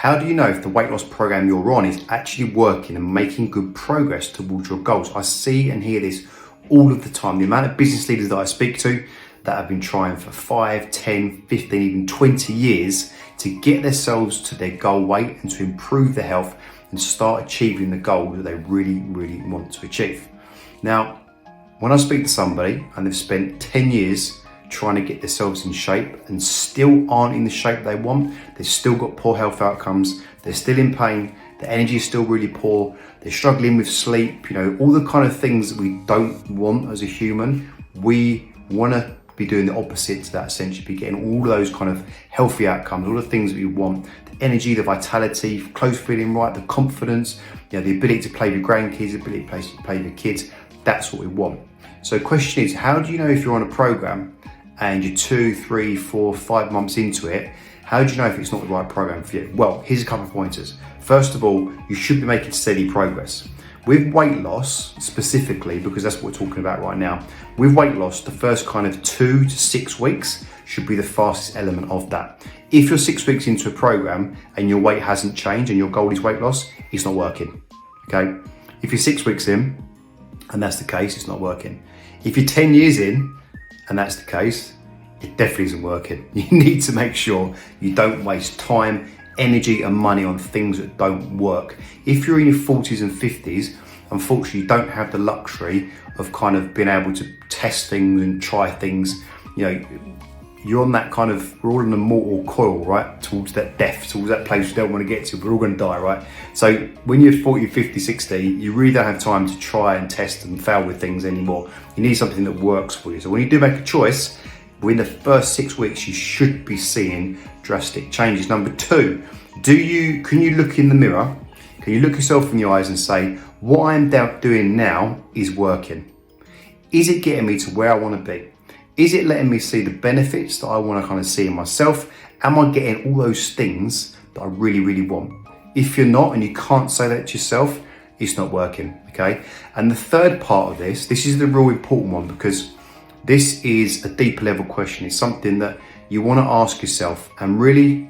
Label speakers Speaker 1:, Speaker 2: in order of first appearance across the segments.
Speaker 1: How do you know if the weight loss program you're on is actually working and making good progress towards your goals? I see and hear this all of the time. The amount of business leaders that I speak to that have been trying for 5, 10, 15, even 20 years to get themselves to their goal weight and to improve their health and start achieving the goal that they really, really want to achieve. Now, when I speak to somebody and they've spent 10 years trying to get themselves in shape and still aren't in the shape they want, they've still got poor health outcomes, they're still in pain, the energy is still really poor, they're struggling with sleep, all the kind of things that we don't want as a human. We want to be doing the opposite to that, essentially be getting all those kind of healthy outcomes, all the things that we want, the energy, the vitality, clothes feeling right, the confidence, the ability to play with grandkids, the ability to play with kids. That's what we want. So the question is, how do you know if you're on a program and you're 2, 3, 4, 5 months into it? How do you know if it's not the right program for you? Well, here's a couple of pointers. First of all, you should be making steady progress. With weight loss specifically, because that's what we're talking about right now, with weight loss, the first kind of 2 to 6 weeks should be the fastest element of that. If you're 6 weeks into a program and your weight hasn't changed and your goal is weight loss, it's not working, okay? If you're 6 weeks in and that's the case, it's not working. If you're 10 years in and that's the case, it definitely isn't working. You need to make sure you don't waste time, energy and money on things that don't work. If you're in your 40s and 50s, unfortunately you don't have the luxury of kind of being able to test things and try things. You're on that kind of, we're all in a mortal coil, right? Towards that death, towards that place we don't want to get to. We're all going to die, right? So when you're 40, 50, 60, you really don't have time to try and test and fail with things anymore. You need something that works for you. So when you do make a choice, within the first 6 weeks, you should be seeing drastic changes. Number 2, can you look in the mirror? Can you look yourself in the eyes and say, what I'm doing now is working? Is it getting me to where I want to be? Is it letting me see the benefits that I want to kind of see in myself? Am I getting all those things that I really, really want? If you're not, and you can't say that to yourself, it's not working, okay? And the third part of this is the real important one, because this is a deeper level question. It's something that you want to ask yourself and really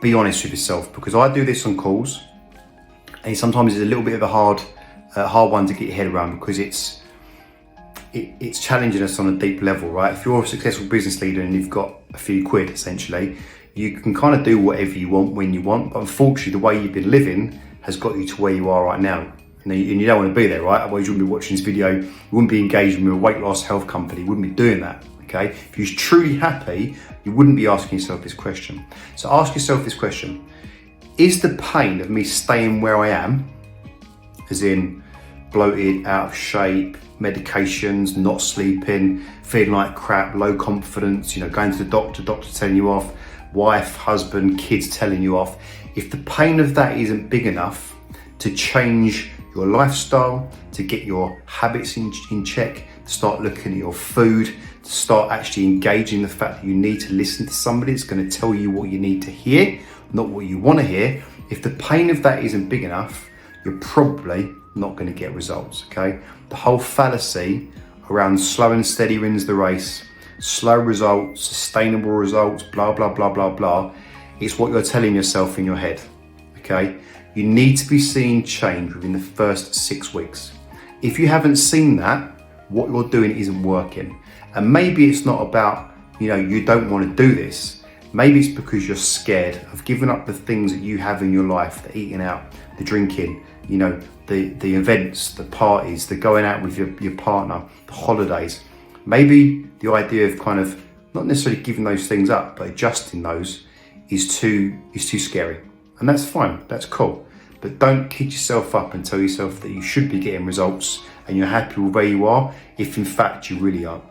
Speaker 1: be honest with yourself, because I do this on calls and sometimes it's a little bit of a hard one to get your head around, because it's challenging us on a deep level, right? If you're a successful business leader and you've got a few quid, essentially, you can kind of do whatever you want when you want, but unfortunately the way you've been living has got you to where you are right now. And you don't want to be there, right? Otherwise you wouldn't be watching this video, you wouldn't be engaging with a weight loss health company, you wouldn't be doing that, okay? If you're truly happy, you wouldn't be asking yourself this question. So ask yourself this question: is the pain of me staying where I am, as in bloated, out of shape, medications, not sleeping, feeling like crap, low confidence, going to the doctor telling you off, wife, husband, kids telling you off, if the pain of that isn't big enough to change your lifestyle, to get your habits in check, to start looking at your food, to start actually engaging the fact that you need to listen to somebody that's going to tell you what you need to hear, not what you want to hear. If the pain of that isn't big enough, you're probably not going to get results, okay? The whole fallacy around slow and steady wins the race, slow results, sustainable results, blah, blah, blah, blah, blah, it's what you're telling yourself in your head, okay? You need to be seeing change within the first 6 weeks. If you haven't seen that, what you're doing isn't working. And maybe it's not about, you don't want to do this. Maybe it's because you're scared of giving up the things that you have in your life, the eating out, the drinking, the events, the parties, the going out with your partner, the holidays. Maybe the idea of kind of not necessarily giving those things up, but adjusting those is too scary. And that's fine, that's cool. But don't kid yourself up and tell yourself that you should be getting results and you're happy with where you are, if in fact you really aren't.